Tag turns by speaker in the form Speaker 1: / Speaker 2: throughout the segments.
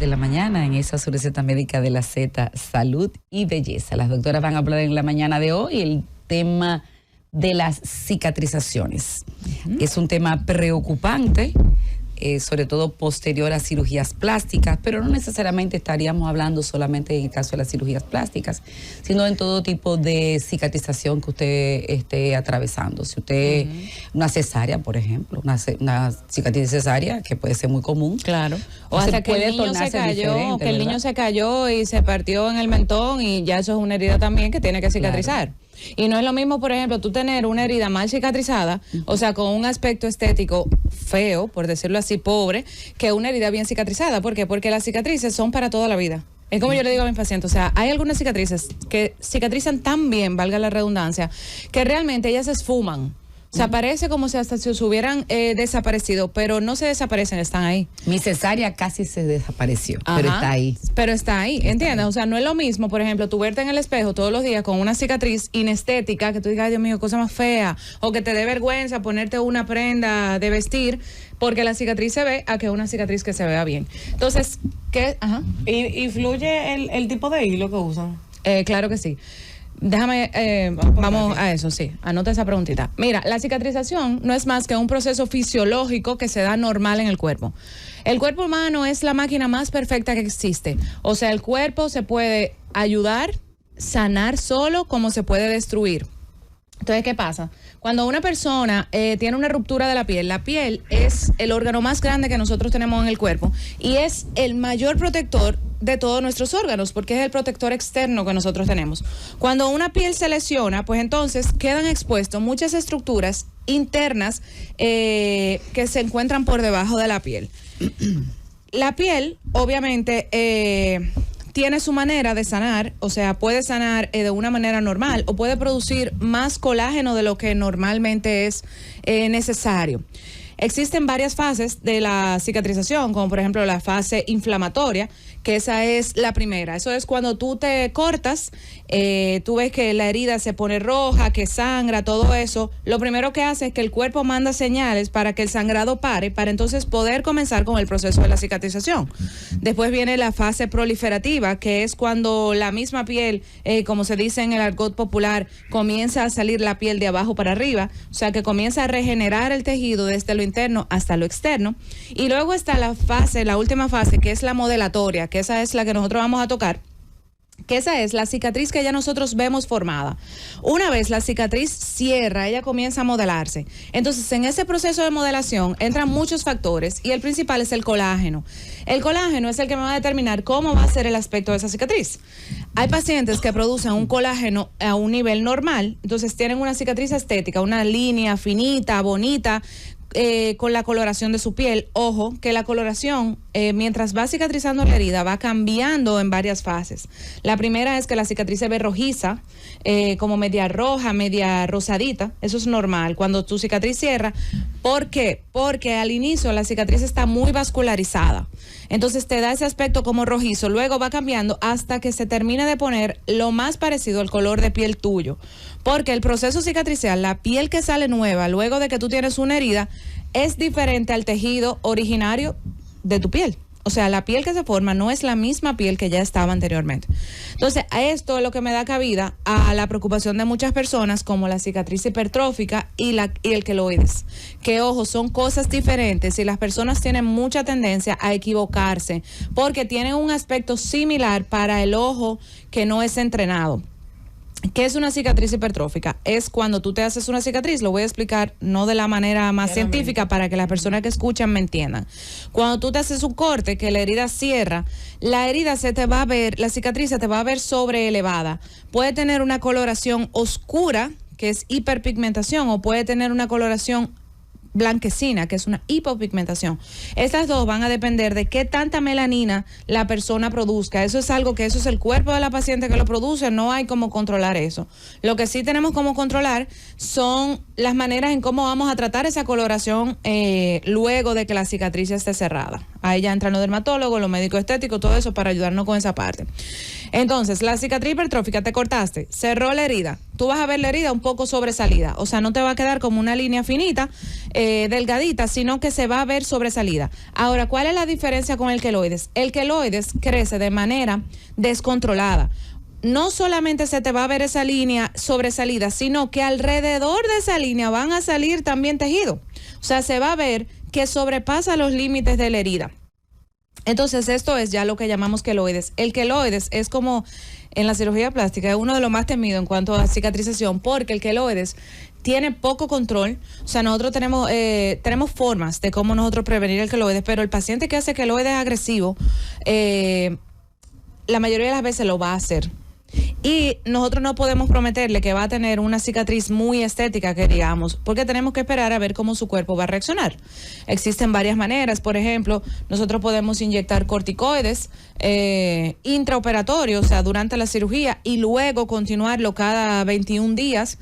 Speaker 1: de la mañana en esa su receta médica de la Z, salud y belleza. Las doctoras van a hablar en la mañana de hoy el tema de las cicatrizaciones. Es un tema preocupante, sobre todo posterior a cirugías plásticas, pero no necesariamente estaríamos hablando solamente en el caso de las cirugías plásticas, sino en todo tipo de cicatrización que usted esté atravesando. Si usted, una cesárea, por ejemplo, una cicatriz cesárea, que puede ser muy común.
Speaker 2: Claro. O hasta que el niño se cayó, que el niño se cayó y se partió en el mentón, y ya eso es una herida también que tiene que cicatrizar. Claro. Y no es lo mismo, por ejemplo, tú tener una herida mal cicatrizada, o sea, con un aspecto estético feo, por decirlo así, pobre, que una herida bien cicatrizada. ¿Por qué? Porque las cicatrices son para toda la vida. Es como yo le digo a mis pacientes, o sea, hay algunas cicatrices que cicatrizan tan bien, valga la redundancia, que realmente ellas se esfuman. O sea, parece como si hasta se hubieran desaparecido, pero no se desaparecen, están ahí.
Speaker 1: Mi cesárea casi se desapareció, pero está ahí.
Speaker 2: Pero está ahí, ¿entiendes? O sea, no es lo mismo, por ejemplo, tú verte en el espejo todos los días con una cicatriz inestética, que tú digas, ay, Dios mío, cosa más fea, o que te dé vergüenza ponerte una prenda de vestir, porque la cicatriz se ve a que una cicatriz que se vea bien. Entonces, ¿qué? Ajá.
Speaker 3: ¿Influye el tipo de hilo que usan?
Speaker 2: Claro que sí. Déjame, vamos a eso, sí, anota esa preguntita. Mira, la cicatrización no es más que un proceso fisiológico que se da normal en el cuerpo. El cuerpo humano es la máquina más perfecta que existe. O sea, el cuerpo se puede ayudar, sanar solo, como se puede destruir. Entonces, ¿qué pasa? Cuando una persona tiene una ruptura de la piel es el órgano más grande que nosotros tenemos en el cuerpo y es el mayor protector de todos nuestros órganos, porque es el protector externo que nosotros tenemos. Cuando una piel se lesiona, pues entonces quedan expuestas muchas estructuras internas que se encuentran por debajo de la piel. La piel, obviamente, tiene su manera de sanar, o sea, puede sanar de una manera normal o puede producir más colágeno de lo que normalmente es necesario. Existen varias fases de la cicatrización, como por ejemplo la fase inflamatoria, que esa es la primera. Eso es cuando tú te cortas, tú ves que la herida se pone roja, que sangra, todo eso. Lo primero que hace es que el cuerpo manda señales para que el sangrado pare, para entonces poder comenzar con el proceso de la cicatrización. Después viene la fase proliferativa, que es cuando la misma piel, como se dice en el argot popular, comienza a salir la piel de abajo para arriba, o sea que comienza a regenerar el tejido desde lo interno hasta lo externo. Y luego está la última fase, que es la modelatoria, que esa es la que nosotros vamos a tocar, que esa es la cicatriz que ya nosotros vemos formada. Una vez la cicatriz cierra, ella comienza a modelarse. Entonces, en ese proceso de modelación entran muchos factores y el principal es el colágeno. El colágeno es el que me va a determinar cómo va a ser el aspecto de esa cicatriz. Hay pacientes que producen un colágeno a un nivel normal, entonces tienen una cicatriz estética, una línea finita, bonita, con la coloración de su piel. Ojo, que la coloración, mientras va cicatrizando la herida, va cambiando en varias fases. La primera es que la cicatriz se ve rojiza, como media roja, media rosadita. Eso es normal cuando tu cicatriz cierra. ¿Por qué? Porque al inicio la cicatriz está muy vascularizada. Entonces te da ese aspecto como rojizo. Luego va cambiando hasta que se termine de poner lo más parecido al color de piel tuyo. Porque el proceso cicatricial, la piel que sale nueva luego de que tú tienes una herida, es diferente al tejido originario de tu piel. O sea, la piel que se forma no es la misma piel que ya estaba anteriormente. Entonces, a esto es lo que me da cabida a la preocupación de muchas personas, como la cicatriz hipertrófica y el queloides. Que, ojo, son cosas diferentes y las personas tienen mucha tendencia a equivocarse porque tienen un aspecto similar para el ojo que no es entrenado. ¿Qué es una cicatriz hipertrófica? Es cuando tú te haces una cicatriz, lo voy a explicar no de la manera más científica para que las personas que escuchan me entiendan. Cuando tú te haces un corte, que la herida cierra, la herida se te va a ver, la cicatriz se te va a ver sobreelevada. Puede tener una coloración oscura, que es hiperpigmentación, o puede tener una coloración blanquecina, que es una hipopigmentación. Estas dos van a depender de qué tanta melanina la persona produzca. Eso es algo que eso es el cuerpo de la paciente que lo produce, no hay cómo controlar eso. Lo que sí tenemos cómo controlar son las maneras en cómo vamos a tratar esa coloración luego de que la cicatriz esté cerrada. Ahí ya entran los dermatólogos, los médicos estéticos, todo eso para ayudarnos con esa parte. Entonces, la cicatriz hipertrófica, te cortaste, cerró la herida. Tú vas a ver la herida un poco sobresalida. O sea, no te va a quedar como una línea finita, delgadita, sino que se va a ver sobresalida. Ahora, ¿cuál es la diferencia con el queloides? El queloides crece de manera descontrolada. No solamente se te va a ver esa línea sobresalida, sino que alrededor de esa línea van a salir también tejido. O sea, se va a ver que sobrepasa los límites de la herida. Entonces, esto es ya lo que llamamos queloides. El queloides es como en la cirugía plástica, es uno de los más temidos en cuanto a cicatrización, porque el queloides tiene poco control. O sea, nosotros tenemos formas de cómo nosotros prevenir el queloides, pero el paciente que hace queloides agresivo, la mayoría de las veces lo va a hacer. Y nosotros no podemos prometerle que va a tener una cicatriz muy estética, que digamos, porque tenemos que esperar a ver cómo su cuerpo va a reaccionar. Existen varias maneras. Por ejemplo, nosotros podemos inyectar corticoides intraoperatorios, o sea, durante la cirugía, y luego continuarlo cada 21 días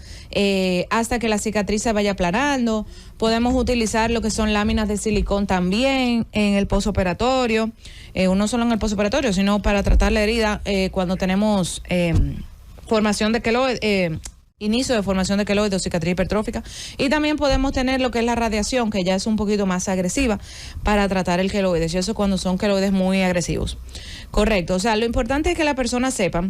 Speaker 2: hasta que la cicatriz se vaya aplanando. Podemos utilizar lo que son láminas de silicón también en el posoperatorio, no solo en el posoperatorio, sino para tratar la herida cuando tenemos formación de queloide, inicio de formación de queloide o cicatriz hipertrófica. Y también podemos tener lo que es la radiación, que ya es un poquito más agresiva para tratar el queloides, y eso cuando son queloides muy agresivos. Correcto, o sea, lo importante es que la persona sepa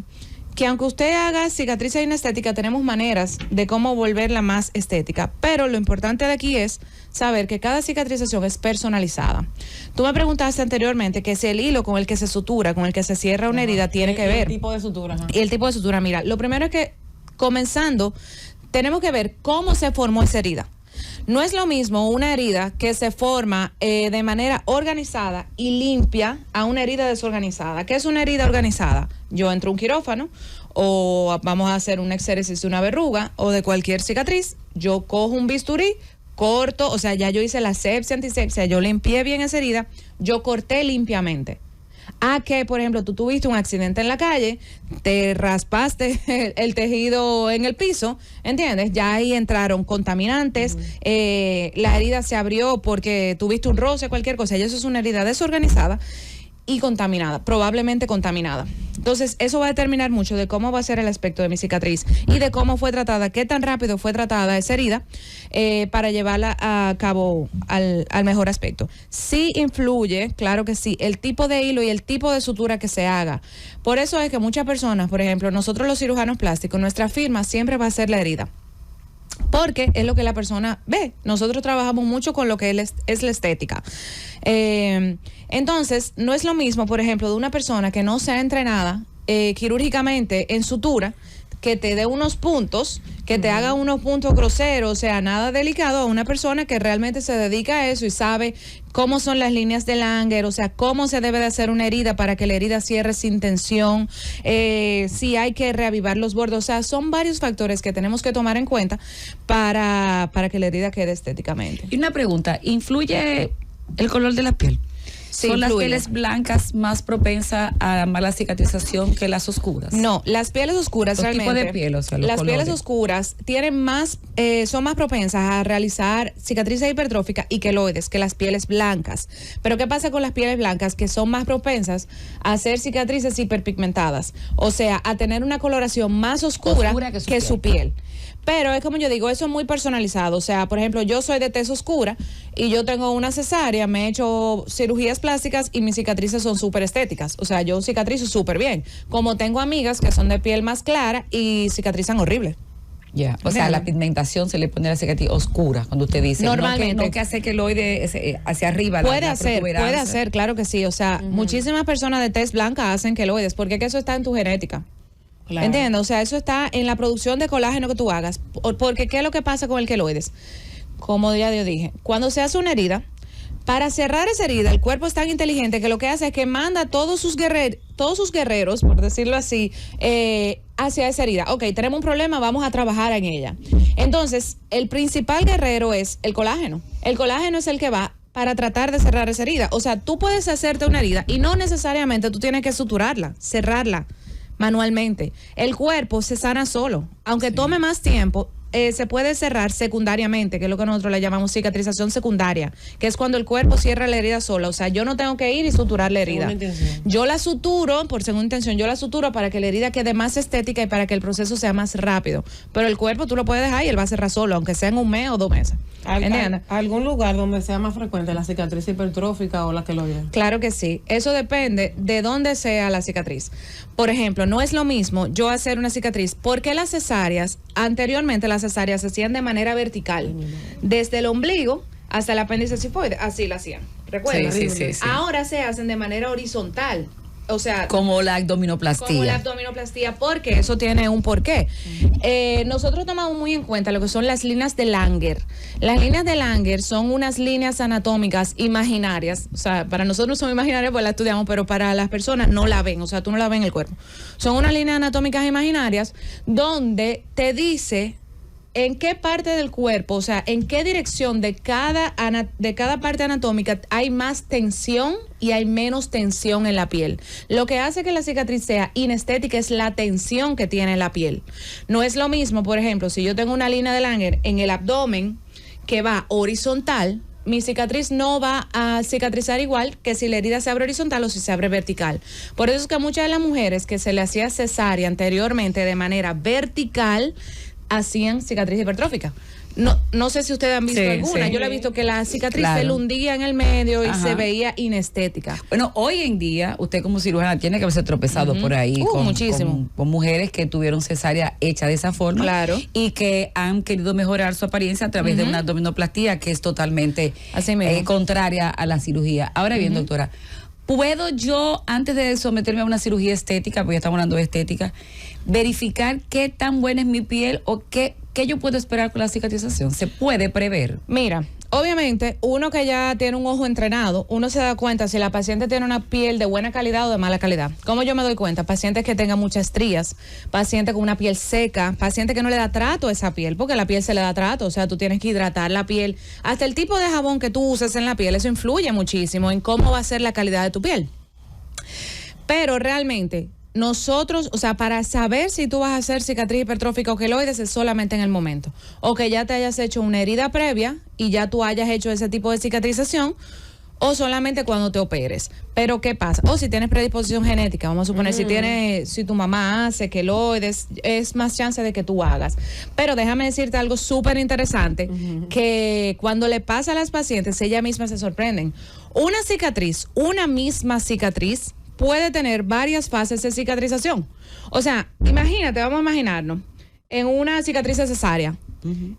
Speaker 2: que aunque usted haga cicatrices inestéticas, tenemos maneras de cómo volverla más estética, pero lo importante de aquí es saber que cada cicatrización es personalizada. Tú me preguntaste anteriormente que si el hilo con el que se sutura, con el que se cierra una herida, tiene que ver.
Speaker 3: El tipo de sutura.
Speaker 2: Y el tipo de sutura, mira, lo primero es que, comenzando, tenemos que ver cómo se formó esa herida. No es lo mismo una herida que se forma de manera organizada y limpia a una herida desorganizada. ¿Qué es una herida organizada? Yo entro a un quirófano o vamos a hacer un exéresis de una verruga o de cualquier cicatriz. Yo cojo un bisturí, corto, o sea, ya yo hice la asepsia, antisepsia, yo limpié bien esa herida, yo corté limpiamente. A que, por ejemplo, tú tuviste un accidente en la calle, te raspaste el tejido en el piso, ¿entiendes? Ya ahí entraron contaminantes, la herida se abrió porque tuviste un roce, cualquier cosa, y eso es una herida desorganizada y contaminada, probablemente contaminada. Entonces, eso va a determinar mucho de cómo va a ser el aspecto de mi cicatriz y de cómo fue tratada, qué tan rápido fue tratada esa herida para llevarla a cabo al mejor aspecto. Sí influye, claro que sí, el tipo de hilo y el tipo de sutura que se haga. Por eso es que muchas personas, por ejemplo, nosotros los cirujanos plásticos, nuestra firma siempre va a ser la herida, porque es lo que la persona ve. Nosotros trabajamos mucho con lo que es la estética. Entonces, no es lo mismo, por ejemplo, de una persona que no sea entrenada quirúrgicamente en sutura, que te dé unos puntos, que te haga unos puntos groseros, o sea, nada delicado, a una persona que realmente se dedica a eso y sabe cómo son las líneas de Langer, o sea, cómo se debe de hacer una herida para que la herida cierre sin tensión, si hay que reavivar los bordes, o sea, son varios factores que tenemos que tomar en cuenta para que la herida quede estéticamente.
Speaker 1: Y una pregunta, ¿influye el color de la piel?
Speaker 2: Sí,
Speaker 1: ¿Son
Speaker 2: influye.
Speaker 1: las pieles blancas más propensas a mala cicatrización que las oscuras?
Speaker 2: No, las pieles oscuras
Speaker 1: ¿Los
Speaker 2: realmente.
Speaker 1: tipos de piel, o sea, los
Speaker 2: las
Speaker 1: colores?
Speaker 2: pieles oscuras tienen más, son más propensas a realizar cicatrices hipertróficas y queloides que las pieles blancas. Pero ¿qué pasa con las pieles blancas? Que son más propensas a hacer cicatrices hiperpigmentadas. O sea, a tener una coloración más oscura que su piel. Pero es como yo digo, eso es muy personalizado. O sea, por ejemplo, yo soy de tez oscura y yo tengo una cesárea, me he hecho cirugías plásticas y mis cicatrices son súper estéticas. O sea, yo cicatrizo súper bien. Como tengo amigas que son de piel más clara y cicatrizan horrible.
Speaker 1: Ya, o sea, la pigmentación se le pone la cicatriz oscura, cuando usted dice.
Speaker 2: Normalmente.
Speaker 1: No que hace queloide hacia arriba.
Speaker 2: Puede hacer, claro que sí. O sea, muchísimas personas de tez blanca hacen queloides, porque eso está en tu genética.
Speaker 3: Claro.
Speaker 2: ¿Entiendes? O sea, eso está en la producción de colágeno que tú hagas. Porque ¿qué es lo que pasa con el queloides? Como ya yo dije, cuando se hace una herida, para cerrar esa herida, el cuerpo es tan inteligente que lo que hace es que manda todos sus guerreros, por decirlo así, hacia esa herida. Ok, tenemos un problema, vamos a trabajar en ella. Entonces, el principal guerrero es el colágeno. El colágeno es el que va para tratar de cerrar esa herida. O sea, tú puedes hacerte una herida y no necesariamente tú tienes que suturarla, cerrarla manualmente. El cuerpo se sana solo. Aunque tome más tiempo, se puede cerrar secundariamente, que es lo que nosotros le llamamos cicatrización secundaria, que es cuando el cuerpo cierra la herida sola. O sea, yo no tengo que ir y suturar la herida. Yo la suturo, por segunda intención, yo la suturo para que la herida quede más estética y para que el proceso sea más rápido. Pero el cuerpo tú lo puedes dejar y él va a cerrar solo, aunque sea en 1 mes o 2 meses.
Speaker 3: ¿Algún lugar donde sea más frecuente la cicatriz hipertrófica o la queloide?
Speaker 2: Claro que sí. Eso depende de dónde sea la cicatriz. Por ejemplo, no es lo mismo yo hacer una cicatriz, porque las cesáreas, anteriormente las cesáreas se hacían de manera vertical, desde el ombligo hasta el apéndice cifoide, así la hacían. ¿Recuerdan?
Speaker 1: Sí.
Speaker 2: Ahora se hacen de manera horizontal. O sea,
Speaker 1: como la abdominoplastía.
Speaker 2: Como la abdominoplastía, porque eso tiene un porqué. Nosotros tomamos muy en cuenta lo que son las líneas de Langer. Las líneas de Langer son unas líneas anatómicas imaginarias. O sea, para nosotros son imaginarias porque las estudiamos, pero para las personas no la ven. O sea, tú no la ves en el cuerpo. Son unas líneas anatómicas imaginarias donde te dice en qué parte del cuerpo, o sea, en qué dirección de cada parte anatómica hay más tensión y hay menos tensión en la piel. Lo que hace que la cicatriz sea inestética es la tensión que tiene la piel. No es lo mismo, por ejemplo, si yo tengo una línea de Langer en el abdomen que va horizontal, mi cicatriz no va a cicatrizar igual que si la herida se abre horizontal o si se abre vertical. Por eso es que muchas de las mujeres que se le hacía cesárea anteriormente de manera vertical hacían cicatriz hipertrófica. No sé si ustedes han visto alguna. Yo le he visto que la cicatriz se le hundía en el medio y se veía inestética.
Speaker 1: Bueno, hoy en día, usted como cirujana tiene que haberse tropezado por ahí
Speaker 2: muchísimo.
Speaker 1: Con mujeres que tuvieron cesárea hecha de esa forma y que han querido mejorar su apariencia a través de una abdominoplastía que es totalmente contraria a la cirugía. Ahora bien, doctora, ¿puedo yo, antes de someterme a una cirugía estética, porque ya estamos hablando de estética, verificar qué tan buena es mi piel o qué yo puedo esperar con la cicatrización? ¿Se puede prever?
Speaker 2: Mira, obviamente, uno que ya tiene un ojo entrenado, uno se da cuenta si la paciente tiene una piel de buena calidad o de mala calidad. ¿Cómo yo me doy cuenta? Pacientes que tengan muchas estrías, pacientes con una piel seca, pacientes que no le da trato a esa piel, porque la piel se le da trato, o sea, tú tienes que hidratar la piel. Hasta el tipo de jabón que tú uses en la piel, eso influye muchísimo en cómo va a ser la calidad de tu piel. Pero realmente, nosotros, o sea, para saber si tú vas a hacer cicatriz hipertrófica o queloides es solamente en el momento. O que ya te hayas hecho una herida previa y ya tú hayas hecho ese tipo de cicatrización, o solamente cuando te operes. Pero ¿qué pasa? O si tienes predisposición genética, vamos a suponer, si tu mamá hace queloides, es más chance de que tú hagas. Pero déjame decirte algo súper interesante, que cuando le pasa a las pacientes, ellas mismas se sorprenden. Una misma cicatriz, puede tener varias fases de cicatrización. O sea, imagínate, vamos a imaginarnos, en una cicatriz cesárea.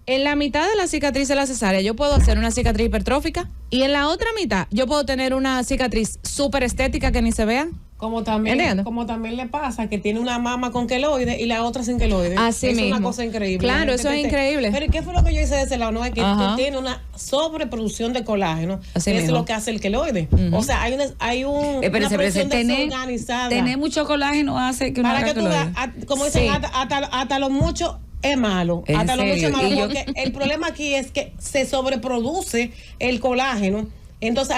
Speaker 2: En la mitad de la cicatriz de la cesárea yo puedo hacer una cicatriz hipertrófica y en la otra mitad yo puedo tener una cicatriz súper estética que ni se vea.
Speaker 3: Como también le pasa que tiene una mama con queloide y la otra sin queloide.
Speaker 2: Así mismo.
Speaker 3: Es una cosa increíble.
Speaker 2: Claro, eso es increíble.
Speaker 3: Pero ¿qué fue lo que yo hice de ese lado? No, es que tú tienes una sobreproducción de colágeno. Así es lo que hace el queloide. O sea, hay una producción desorganizada.
Speaker 1: Tener mucho colágeno hace que una
Speaker 3: para que tú veas, como dicen, hasta lo mucho es malo. Hasta lo mucho es malo. Porque el problema aquí es que se sobreproduce el colágeno. Entonces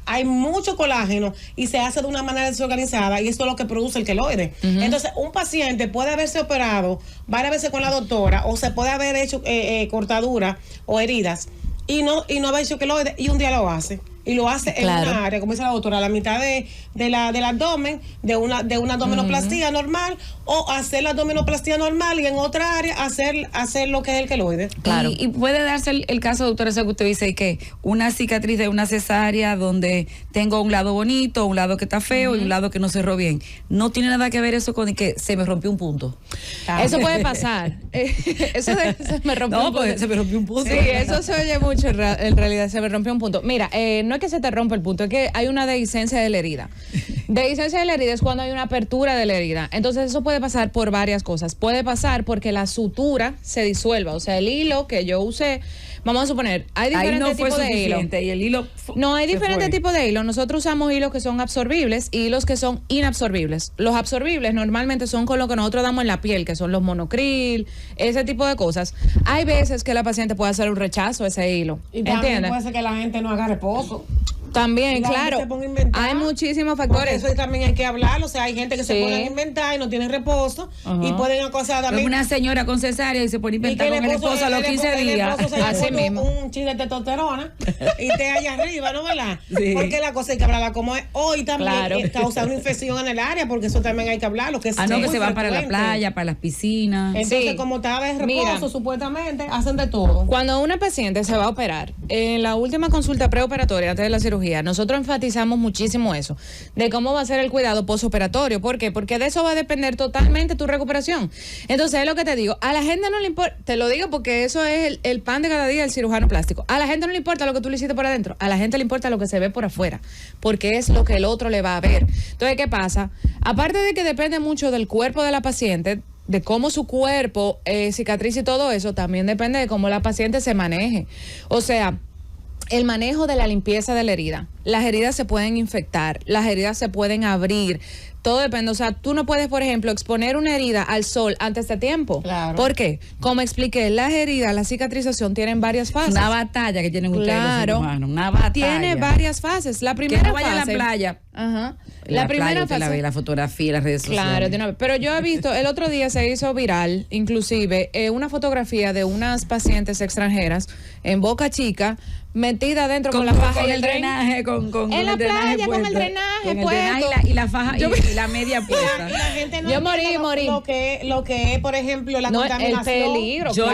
Speaker 3: hay mucho colágeno y se hace de una manera desorganizada y esto es lo que produce el queloide. Entonces un paciente puede haberse operado varias veces con la doctora o se puede haber hecho cortaduras o heridas y no haber hecho queloide y un día lo hace. Y lo hace en una área, como dice la doctora, a la mitad del abdomen, de una abdominoplastía normal, o hacer la abdominoplastía normal y en otra área hacer lo que es el queloide.
Speaker 1: Claro. Y puede darse el caso, doctora, eso que usted dice, que una cicatriz de una cesárea donde tengo un lado bonito, un lado que está feo y un lado que no cerró bien. No tiene nada que ver eso con que se me rompió un punto.
Speaker 2: Eso puede pasar. Eso se me rompió un punto.
Speaker 1: Se me rompió un punto.
Speaker 2: Sí, eso se oye mucho en realidad, se me rompió un punto. Mira, no es que se te rompa el punto, es que hay una dehiscencia de la herida. Dehiscencia de la herida es cuando hay una apertura de la herida. Entonces eso puede pasar por varias cosas. Puede pasar porque la sutura se disuelva, o sea, el hilo que yo usé, vamos a suponer, hay diferentes tipos de hilo.
Speaker 1: Y el hilo
Speaker 2: no, hay diferentes tipos de hilo. Nosotros usamos hilos que son absorbibles y hilos que son inabsorbibles. Los absorbibles normalmente son con lo que nosotros damos en la piel, que son los monocril, ese tipo de cosas. Hay veces que la paciente puede hacer un rechazo a ese hilo.
Speaker 3: Y también puede ser que la gente no haga reposo.
Speaker 2: También, claro. Hay muchísimos factores.
Speaker 3: Eso también hay que hablar. O sea, hay gente que se pone a inventar y no tiene reposo y pueden acosar también.
Speaker 1: Una señora con cesárea y se pone a inventar con el esposo a los 15 días.
Speaker 3: Así mismo. Un chile de testosterona y te allá arriba, ¿no, verdad? Sí. Porque la cosa hay que hablarla como es. Hoy también causa una infección en el área, porque eso también hay que hablarlo. Que
Speaker 1: no, que se van para la playa, para las piscinas.
Speaker 3: Entonces, como está de reposo, supuestamente, hacen de todo.
Speaker 2: Cuando una paciente se va a operar, en la última consulta preoperatoria antes de la cirugía, nosotros enfatizamos muchísimo eso, de cómo va a ser el cuidado postoperatorio. ¿Por qué? Porque de eso va a depender totalmente tu recuperación. Entonces, es lo que te digo, a la gente no le importa, te lo digo porque eso es el pan de cada día del cirujano plástico. A la gente no le importa lo que tú le hiciste por adentro, a la gente le importa lo que se ve por afuera, porque es lo que el otro le va a ver. Entonces, ¿qué pasa? Aparte de que depende mucho del cuerpo de la paciente, de cómo su cuerpo cicatriza y todo eso, también depende de cómo la paciente se maneje. O sea, el manejo de la limpieza de la herida. Las heridas se pueden infectar, las heridas se pueden abrir. Todo depende. O sea, tú no puedes, por ejemplo, exponer una herida al sol antes de tiempo. Claro. ¿Por qué? Como expliqué, las heridas, la cicatrización tienen varias fases.
Speaker 1: Una batalla que tienen ustedes los cirujanos. Una batalla.
Speaker 2: Tiene varias fases. La primera
Speaker 1: que no vaya fase, a la playa.
Speaker 2: Ajá.
Speaker 1: La primera fase. La fotografía, las redes sociales.
Speaker 2: Claro, de una vez. Pero yo he visto, el otro día se hizo viral, inclusive, una fotografía de unas pacientes extranjeras en Boca Chica, metida adentro con la faja y el
Speaker 1: drenaje,
Speaker 2: en la playa con el drenaje puesto.
Speaker 1: Y la faja y la media puesta.
Speaker 3: La gente no
Speaker 2: yo morí.
Speaker 3: Lo que es, por ejemplo, la contaminación.
Speaker 2: El peligro,
Speaker 3: yo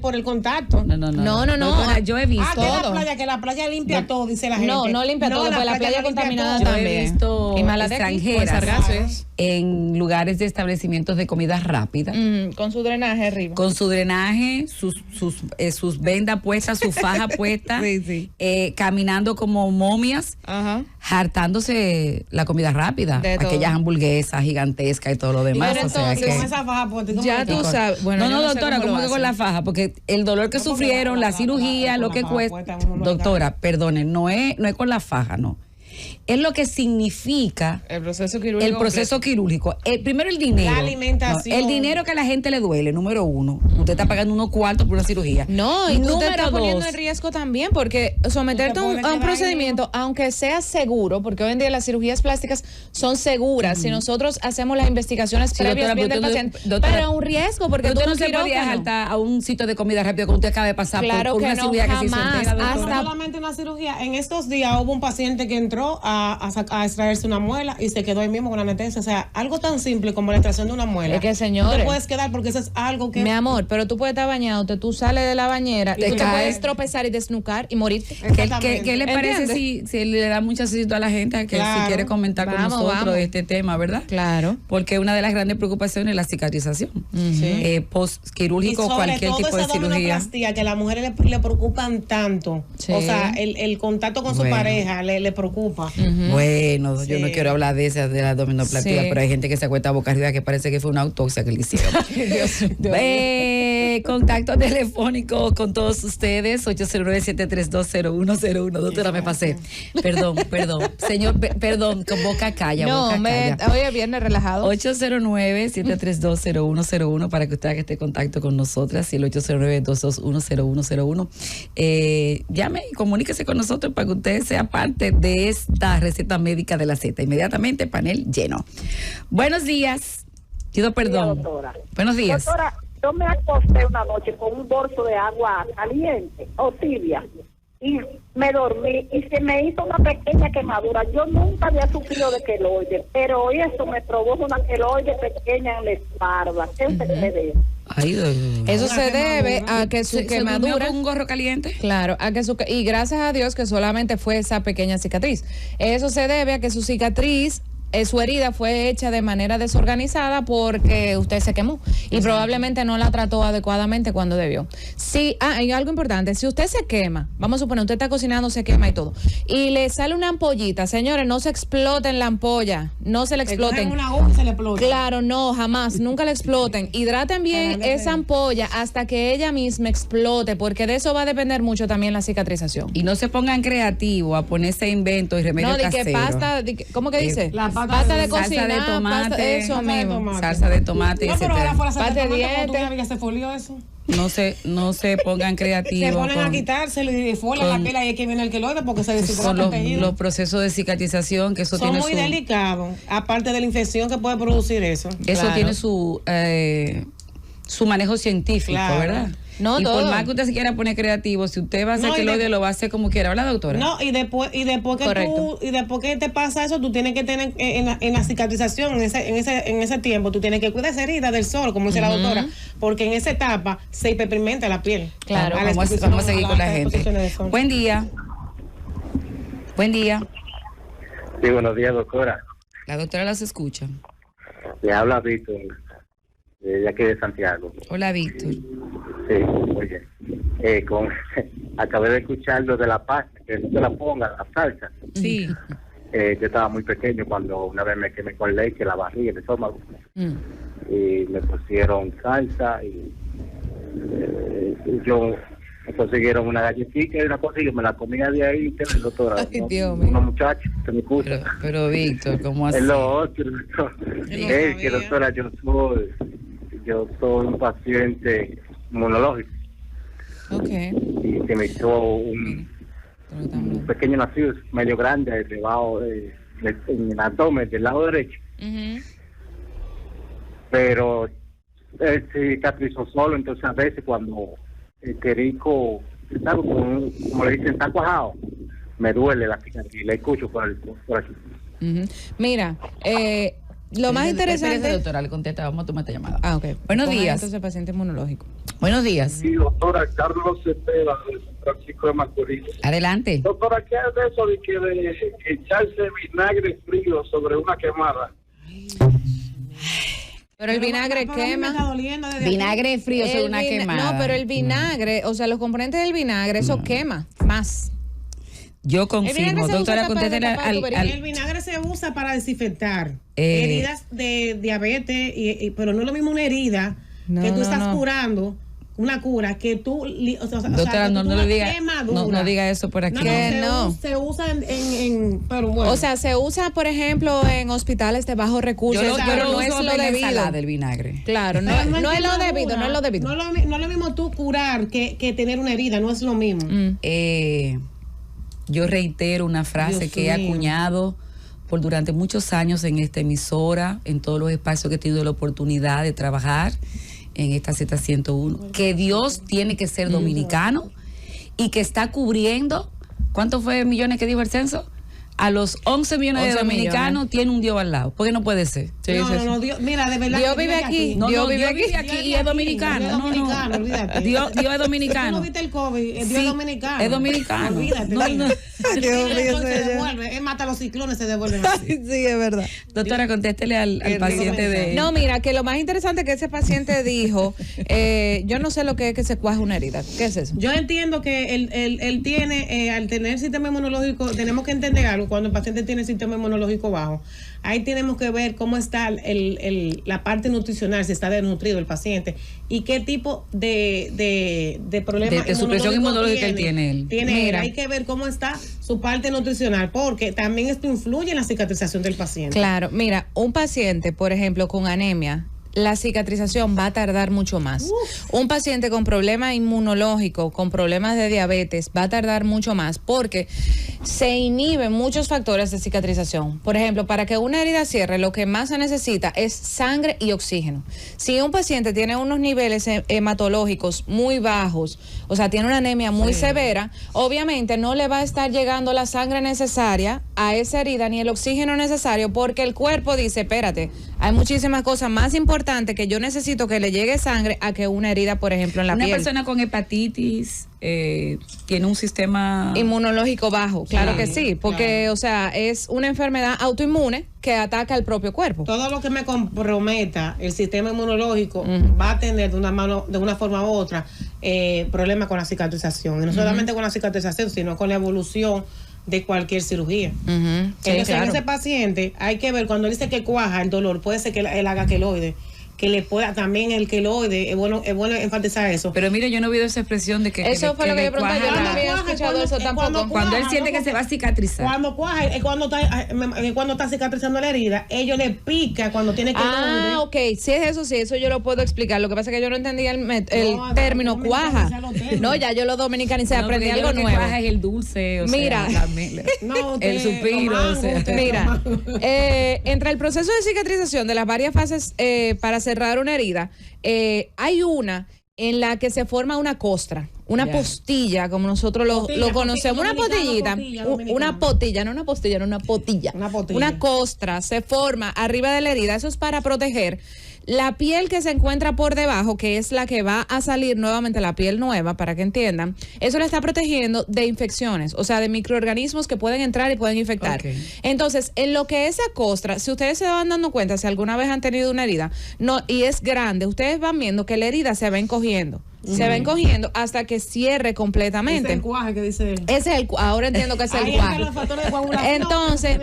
Speaker 3: por el contacto.
Speaker 1: No, yo he visto
Speaker 3: todo. Que la playa limpia todo, dice la gente.
Speaker 2: No limpia todo, pues la playa contaminada
Speaker 1: todo.
Speaker 2: también.
Speaker 1: Yo he visto
Speaker 2: y extranjeras
Speaker 1: en lugares de establecimientos de comida rápida.
Speaker 2: Con su drenaje arriba.
Speaker 1: Con su drenaje, sus vendas puestas, su faja puesta, caminando como momias, hartándose la comida rápida, aquellas hamburguesas gigantescas y todo lo demás.
Speaker 3: Pero entonces, con esa faja puesta,
Speaker 2: ya tú sabes. Bueno,
Speaker 1: no, doctora, ¿cómo que con la faja? Porque el dolor que sufrieron, la cirugía, lo que cuesta. Doctora, perdone, no es con la faja, no. Es lo que significa
Speaker 2: el proceso quirúrgico.
Speaker 1: Primero el dinero.
Speaker 3: La alimentación.
Speaker 1: El dinero que a la gente le duele, número uno. Usted está pagando unos cuartos por una cirugía.
Speaker 2: No, y tú te estás poniendo en riesgo también, porque someterte a un procedimiento, aunque sea seguro, porque hoy en día las cirugías plásticas son seguras, si nosotros hacemos las investigaciones previas bien del paciente, pero es un riesgo, porque
Speaker 1: usted no se podía saltar a un sitio de comida rápida cuando usted acaba de pasar por una cirugía que se hizo entera,
Speaker 3: no solamente una cirugía. En estos días hubo un paciente que entró a extraerse una muela y se quedó ahí mismo con la anestesia. O sea, algo tan simple como la extracción de una muela.
Speaker 2: Es que, señores,
Speaker 3: no te puedes quedar porque eso es algo que...
Speaker 2: Mi amor, pero tú puedes estar bañado, tú sales de la bañera y tú te puedes tropezar y desnucar y morirte.
Speaker 1: ¿Qué le parece si le da mucho éxito a la gente que si quiere comentar con nosotros de este tema, verdad?
Speaker 2: Claro.
Speaker 1: Porque una de las grandes preocupaciones es la cicatrización. Post-quirúrgico, cualquier tipo de cirugía.
Speaker 3: Que a las mujeres le preocupan tanto. Sí. O sea, el contacto con su pareja le preocupa.
Speaker 1: Bueno, yo no quiero hablar de esa, de la abdominoplastia, pero hay gente que se acuesta boca arriba que parece que fue una autopsia que le hicieron. Contacto telefónico con todos ustedes, 809-732-0101. Doctora, me pasé. Perdón. Señor, perdón, con boca calla.
Speaker 2: No, hoy es viernes relajado.
Speaker 1: 809-732-0101 para que usted haga este contacto con nosotras y el 809-221-0101. Llame y comuníquese con nosotros para que usted sea parte de esta receta médica de la Z. Inmediatamente, panel lleno. Buenos días. Pido perdón.
Speaker 4: Sí, doctora.
Speaker 1: Buenos días.
Speaker 4: Doctora, yo me acosté una noche con un bolso de agua caliente o tibia y me dormí y se me hizo una pequeña quemadura. Yo nunca había sufrido de queloide, pero hoy eso me produjo una queloide pequeña en la espalda. ¿Qué se cree de eso?
Speaker 2: Eso se debe a que su quemadura...
Speaker 1: ¿Se con un gorro caliente?
Speaker 2: Claro, y gracias a Dios que solamente fue esa pequeña cicatriz. Eso se debe a que su cicatriz, su herida fue hecha de manera desorganizada porque usted se quemó y probablemente no la trató adecuadamente cuando debió. Sí, hay algo importante, si usted se quema, vamos a suponer, usted está cocinando, se quema y todo, y le sale una ampollita, señores, no se exploten la ampolla, no se le exploten.
Speaker 3: Una aguja y se le explota.
Speaker 2: Claro, no, jamás, nunca le exploten. Hidraten bien esa ampolla hasta que ella misma explote, porque de eso va a depender mucho también la cicatrización.
Speaker 1: Y no se pongan creativos a ponerse inventos y remedios caseros.
Speaker 2: Que pasta, ¿cómo que dice?
Speaker 3: Pasta
Speaker 2: de cocina,
Speaker 1: salsa de tomate,
Speaker 2: eso mismo.
Speaker 1: Salsa de tomate,
Speaker 3: no, pero ahora fuera
Speaker 2: pasta de
Speaker 3: dientes. ¿Tú ya se folió eso?
Speaker 1: no se pongan creativos.
Speaker 3: Se ponen a quitárselo y fuera la piel, ahí es que viene el queloide porque se desinflama el tejido.
Speaker 1: Los procesos de cicatrización, que eso
Speaker 3: son
Speaker 1: tiene
Speaker 3: muy delicados, aparte de la infección que puede producir eso.
Speaker 1: Eso tiene su manejo científico, ¿verdad?
Speaker 2: No,
Speaker 1: y
Speaker 2: todo.
Speaker 1: por más que usted se quiera poner creativo, si usted va a hacer queloide, lo va a hacer como quiera, ¿verdad, doctora?
Speaker 3: No, y después que te pasa eso, tú tienes que tener en la cicatrización, en ese tiempo, tú tienes que cuidar esa herida del sol, como dice la doctora, porque en esa etapa se hiperpigmenta la piel.
Speaker 1: Claro, vamos a seguir con la gente. Buen día. Buen día.
Speaker 5: Sí, buenos días, doctora.
Speaker 1: La doctora las escucha.
Speaker 5: Le habla Víctor, de aquí de Santiago.
Speaker 1: Hola, Víctor.
Speaker 5: Sí, oye, acabé de escuchar lo de la pasta, que no se la ponga, la salsa.
Speaker 1: Sí.
Speaker 5: Yo estaba muy pequeño cuando una vez me quemé con leche la barriga, el estómago. Y me pusieron salsa y yo me consiguieron una galletita y una cosa y yo me la comía de ahí, doctora.
Speaker 2: Ay, Dios mío.
Speaker 5: Unos muchachos que me puso.
Speaker 1: Pero Víctor, ¿cómo así?
Speaker 5: Es lo otro, es que doctora, yo soy un paciente inmunológico.
Speaker 2: Okay.
Speaker 5: Y se me hizo un pequeño nacido medio grande debajo en el abdomen del lado derecho. Pero él se cicatrizó solo, entonces a veces cuando el querico está como le dicen, está cuajado, me duele la cicatriz, le escucho por aquí.
Speaker 2: Mira, lo más interesante...
Speaker 1: doctora, le contesta, vamos a tomar esta llamada.
Speaker 2: Ok.
Speaker 1: Buenos días.
Speaker 2: Entonces, paciente inmunológico.
Speaker 1: Buenos días.
Speaker 6: Sí, doctora, Carlos Cepeda, de San Francisco de Macorís.
Speaker 1: Adelante.
Speaker 6: Doctora, ¿qué es de eso de echarse vinagre frío sobre una quemada?
Speaker 2: Pero el vinagre quema.
Speaker 1: Vinagre frío sobre una quemada.
Speaker 2: No, pero el vinagre, o sea, los componentes del vinagre, eso quema más.
Speaker 1: Yo confirmo, doctora, contéstele
Speaker 3: El vinagre se usa para desinfectar heridas de diabetes, pero no es lo mismo una herida que tú estás curando, una cura que tú,
Speaker 1: doctora, no diga eso por aquí.
Speaker 3: Se usa pero bueno.
Speaker 2: O sea, se usa, por ejemplo, en hospitales de bajos recursos, pero no es lo debido
Speaker 1: del vinagre.
Speaker 2: Claro, no es lo debido, no es lo debido.
Speaker 3: No es lo mismo tú curar que tener una herida, no es lo mismo.
Speaker 1: Yo reitero una frase que he acuñado durante muchos años en esta emisora, en todos los espacios que he tenido la oportunidad de trabajar, en esta Z101, que Dios tiene que ser dominicano y que está cubriendo, ¿cuántos fue millones que dijo el censo? A los 11 millones de dominicanos tiene un Dios al lado. ¿Por qué no puede ser?
Speaker 3: No, Dios, mira, de verdad.
Speaker 2: Dios vive aquí.
Speaker 1: Dios vive aquí y es dominicano.
Speaker 3: Olvídate.
Speaker 1: Dios es dominicano.
Speaker 3: ¿Tú no viste el COVID? Dios es dominicano.
Speaker 1: Es dominicano.
Speaker 3: Olvídate. Se devuelve. Él mata a los ciclones, se devuelven así.
Speaker 2: Sí, es verdad.
Speaker 1: Doctora, contéstele al paciente de...
Speaker 2: No, mira, que lo más interesante que ese paciente dijo, yo no sé lo que es que se cuaje una herida. ¿Qué es eso?
Speaker 3: Yo entiendo que él tiene, al tener sistema inmunológico, tenemos que entender algo. Cuando el paciente tiene el sistema inmunológico bajo, ahí tenemos que ver cómo está la parte nutricional, si está desnutrido el paciente y qué tipo de problemas
Speaker 1: de supresión inmunológica tiene él.
Speaker 2: Mira,
Speaker 3: hay que ver cómo está su parte nutricional, porque también esto influye en la cicatrización del paciente.
Speaker 2: Claro, mira, un paciente, por ejemplo, con anemia, la cicatrización va a tardar mucho más. Un paciente con problema inmunológico, con problemas de diabetes, va a tardar mucho más porque se inhiben muchos factores de cicatrización. Por ejemplo, para que una herida cierre, lo que más se necesita es sangre y oxígeno. Si un paciente tiene unos niveles hematológicos muy bajos, o sea, tiene una anemia muy severa, obviamente no le va a estar llegando la sangre necesaria a esa herida ni el oxígeno necesario, porque el cuerpo dice, espérate, hay muchísimas cosas más importantes que yo necesito que le llegue sangre a que una herida, por ejemplo, en la piel.
Speaker 1: Una persona con hepatitis tiene un sistema
Speaker 2: inmunológico bajo, claro que sí, porque, o sea, es una enfermedad autoinmune que ataca al propio cuerpo.
Speaker 3: Todo lo que me comprometa el sistema inmunológico va a tener de una forma u otra problemas con la cicatrización. Y no solamente con la cicatrización, sino con la evolución de cualquier cirugía. Entonces, en ese paciente hay que ver, cuando él dice que cuaja el dolor, puede ser que él haga queloide, que le pueda también el queloide, es bueno enfatizar eso.
Speaker 1: Pero mire, yo no he oído esa expresión de que
Speaker 2: eso fue lo que yo pregunté, yo no había escuchado eso tampoco.
Speaker 1: Cuando él siente que se va a cicatrizar.
Speaker 3: Cuando cuaja, es cuando está cicatrizando la herida, ellos le pica cuando tiene que
Speaker 2: ok, si es eso, sí, eso yo lo puedo explicar. Lo que pasa es que yo no entendía el término cuaja. No, ya yo lo dominicanicé, aprendí algo nuevo.
Speaker 1: Cuaja es el dulce,
Speaker 2: mira,
Speaker 1: el suspiro.
Speaker 2: Mira, entre el proceso de cicatrización de las varias fases para cerrar una herida, hay una en la que se forma una costra, una postilla, como nosotros lo conocemos, una potillita, una potilla, no una postilla, no una potilla. Una costra se forma arriba de la herida, eso es para proteger la piel que se encuentra por debajo, que es la que va a salir nuevamente, la piel nueva, para que entiendan. Eso la está protegiendo de infecciones, o sea, de microorganismos que pueden entrar y pueden infectar. Entonces, en lo que esa costra, si ustedes se van dando cuenta, si alguna vez han tenido una herida y es grande, ustedes van viendo que la herida se va encogiendo. Se va encogiendo hasta que cierre completamente.
Speaker 3: Es el cuaje que dice él.
Speaker 2: Ahora entiendo que es el cuaje. Entonces,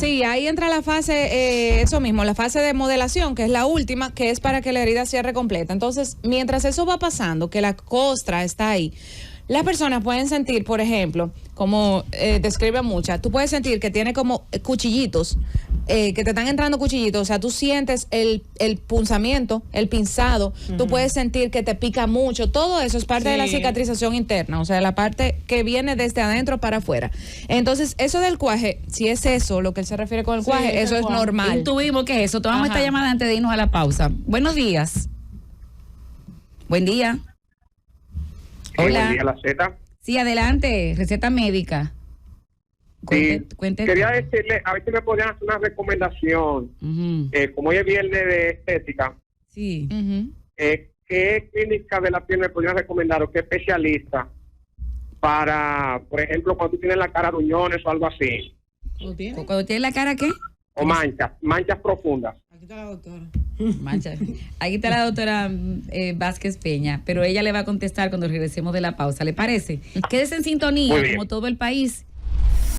Speaker 2: sí, ahí entra la fase, eso mismo, la fase de modelación, que es la última, que es para que la herida cierre completa. Entonces, mientras eso va pasando, que la costra está ahí, las personas pueden sentir, por ejemplo, como describe muchas, tú puedes sentir que tiene como cuchillitos, que te están entrando cuchillitos, o sea, tú sientes el punzamiento, el pinzado, tú puedes sentir que te pica mucho, todo eso es parte de la cicatrización interna, o sea, la parte que viene desde adentro para afuera. Entonces, eso del cuaje, si es eso lo que él se refiere con el cuaje, eso es normal.
Speaker 1: Intuimos que es eso. Tomamos esta llamada antes de irnos a la pausa. Buenos días. Buen día. Hola.
Speaker 7: Buen día, la Z.
Speaker 1: Sí, adelante, receta médica. Cuente.
Speaker 7: Quería decirle, a ver si me podían hacer una recomendación. Como hoy es viernes de estética,
Speaker 1: sí.
Speaker 7: ¿Qué clínica de la piel me podrían recomendar o qué especialista para, por ejemplo, cuando tú tienes la cara gruñones o algo así?
Speaker 1: ¿Cuando tienes la cara qué?
Speaker 7: O manchas profundas.
Speaker 3: Aquí está la doctora.
Speaker 1: Aquí está la doctora Vázquez Peña, pero ella le va a contestar cuando regresemos de la pausa, ¿le parece? Quédese en sintonía, como todo el país.